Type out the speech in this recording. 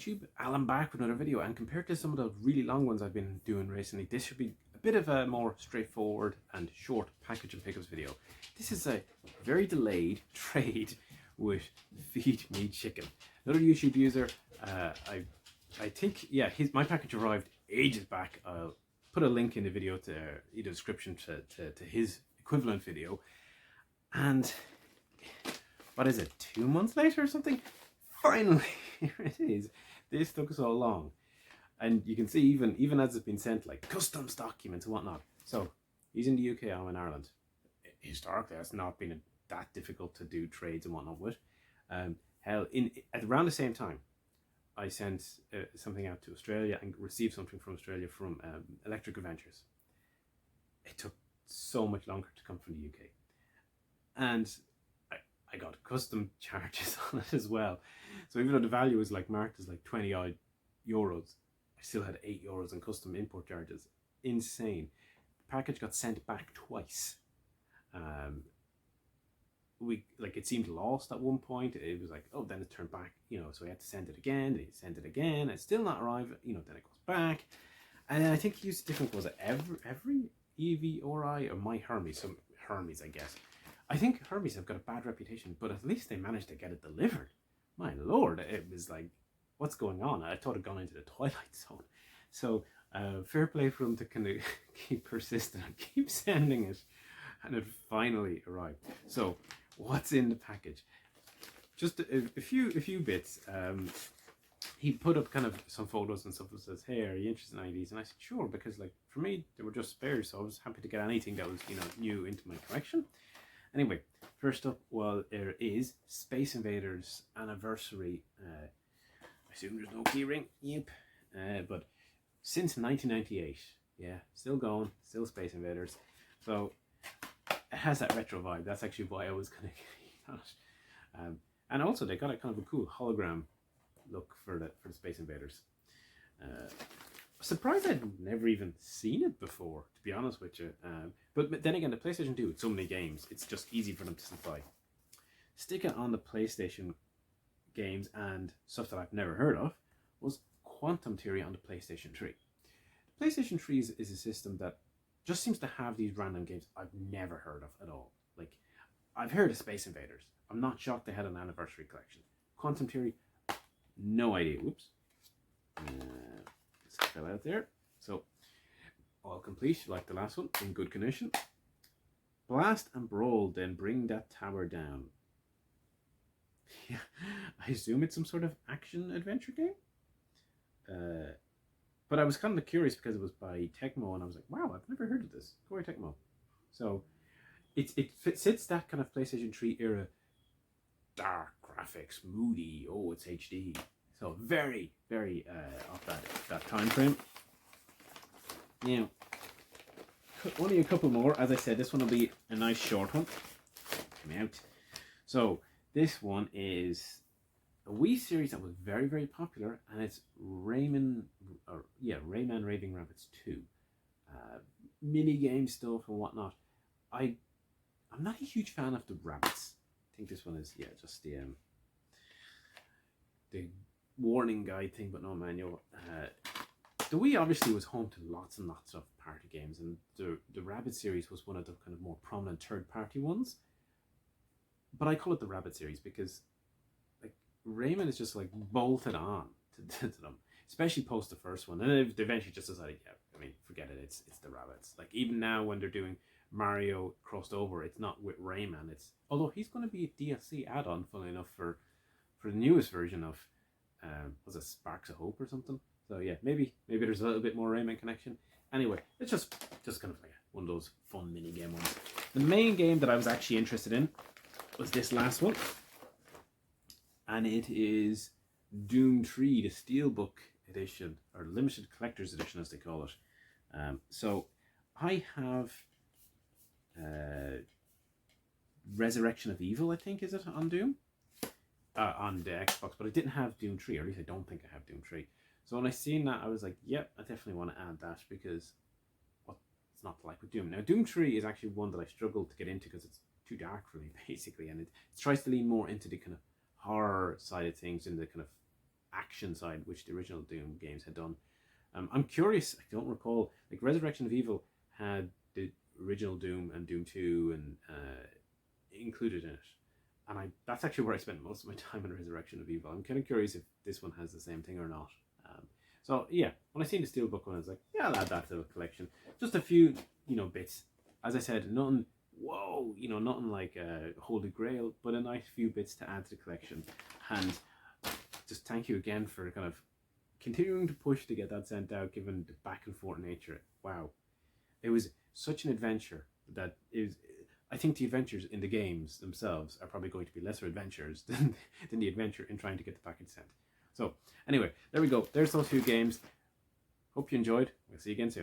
YouTube, Alan back with another video, and compared to some of the really long ones I've been doing recently, this should be a bit of a more straightforward and short package and pickups video. This is a very delayed trade with Feed Me Chicken. Another YouTube user, I think, yeah, my package arrived ages back. I'll put a link in the video to the description to his equivalent video. And what is it, 2 months later or something? Finally, here it is. This took so long. And you can see even as it's been sent, like customs documents and whatnot. So he's in the UK, I'm in Ireland. Historically, it's not been that difficult to do trades and whatnot with. Hell, at around the same time, I sent something out to Australia and received something from Australia from Electric Adventures. It took so much longer to come from the UK. And I got custom charges on it as well. So even though the value was like marked as like 20 odd euros, I still had €8 in custom import charges. Insane. The package got sent back twice. It seemed lost at one point. It was like, oh, then it turned back, so we had to send it again. They sent it again. It's still not arrived. Then it goes back. And I think he used different, was it every EVRI or My Hermes? Some Hermes, I guess. I think Hermes have got a bad reputation, but at least they managed to get it delivered. My lord, it was like, what's going on? I thought it had gone into the Twilight Zone. So fair play for them to kind of keep persistent and keep sending it. And it finally arrived. So what's in the package? Just a few bits. He put up kind of some photos and stuff and says, hey, are you interested in any of these? And I said, sure, because like for me, they were just spares. So I was happy to get anything that was, new into my collection. Anyway, first up, well, there is Space Invaders Anniversary. I assume there's no keyring. Yep. But since 1998, yeah, still going, still Space Invaders. So it has that retro vibe. That's actually why I was kind of getting on it. And also, they got a kind of a cool hologram look for the Space Invaders. Surprised I'd never even seen it before, to be honest with you. But then again, the PlayStation 2 with so many games, it's just easy for them to supply. Sticking on the PlayStation games and stuff that I've never heard of was Quantum Theory on the PlayStation 3. The PlayStation 3 is a system that just seems to have these random games I've never heard of at all. Like, I've heard of Space Invaders. I'm not shocked they had an anniversary collection. Quantum Theory, no idea. Whoops. This fell out there. So, all complete, like the last one, in good condition. Blast and Brawl, then bring that tower down. Yeah, I assume it's some sort of action adventure game. But I was kind of curious because it was by Tecmo, and I was like, wow, I've never heard of this. Koei Tecmo. So it sits that kind of PlayStation 3 era, dark graphics, moody, oh, it's HD. So very, very off that time frame. Now, only a couple more. As I said, this one will be a nice short one. Come out. So this one is a Wii series that was very, very popular, and it's Rayman Raving Rabbids 2. Mini game stuff and whatnot. I'm not a huge fan of the rabbits. I think this one is just the warning guide thing, but no manual. The Wii obviously was home to lots and lots of party games, and the Rabbit series was one of the kind of more prominent third-party ones. But I call it the Rabbit series because like Rayman is just like bolted on to them, especially post the first one, and they eventually just decided, yeah, I mean, forget it, it's the Rabbits. Like even now when they're doing Mario crossed over, it's not with Rayman. Although he's going to be a DLC add-on, funnily enough, for the newest version of was it Sparks of Hope or something. So yeah, maybe there's a little bit more Rayman connection. Anyway, it's just kind of like one of those fun mini game ones. The main game that I was actually interested in was this last one, and it is Doom 3, the Steelbook edition, or limited collector's edition as they call it. So I have Resurrection of Evil, I think, is it, on Doom? On the Xbox, but I didn't have Doom 3, or at least I don't think I have Doom 3. So when I seen that, I was like, yep, I definitely want to add that, because what's not to like with Doom? Now, Doom 3 is actually one that I struggled to get into because it's too dark for me, basically, and it tries to lean more into the kind of horror side of things, in the kind of action side, which the original Doom games had done. I'm curious, I don't recall, like Resurrection of Evil had the original Doom and Doom 2 and included in it. And that's actually where I spent most of my time in Resurrection of Evil. I'm kind of curious if this one has the same thing or not. So yeah, when I seen the Steelbook one, I was like, yeah, I'll add that to the collection. Just a few, bits. As I said, nothing, whoa, nothing like a Holy Grail, but a nice few bits to add to the collection. And just thank you again for kind of continuing to push to get that sent out, given the back and forth nature. Wow. It was such an adventure that is. I think the adventures in the games themselves are probably going to be lesser adventures than the adventure in trying to get the package sent. So anyway, there we go. There's those few games. Hope you enjoyed. We'll see you again soon.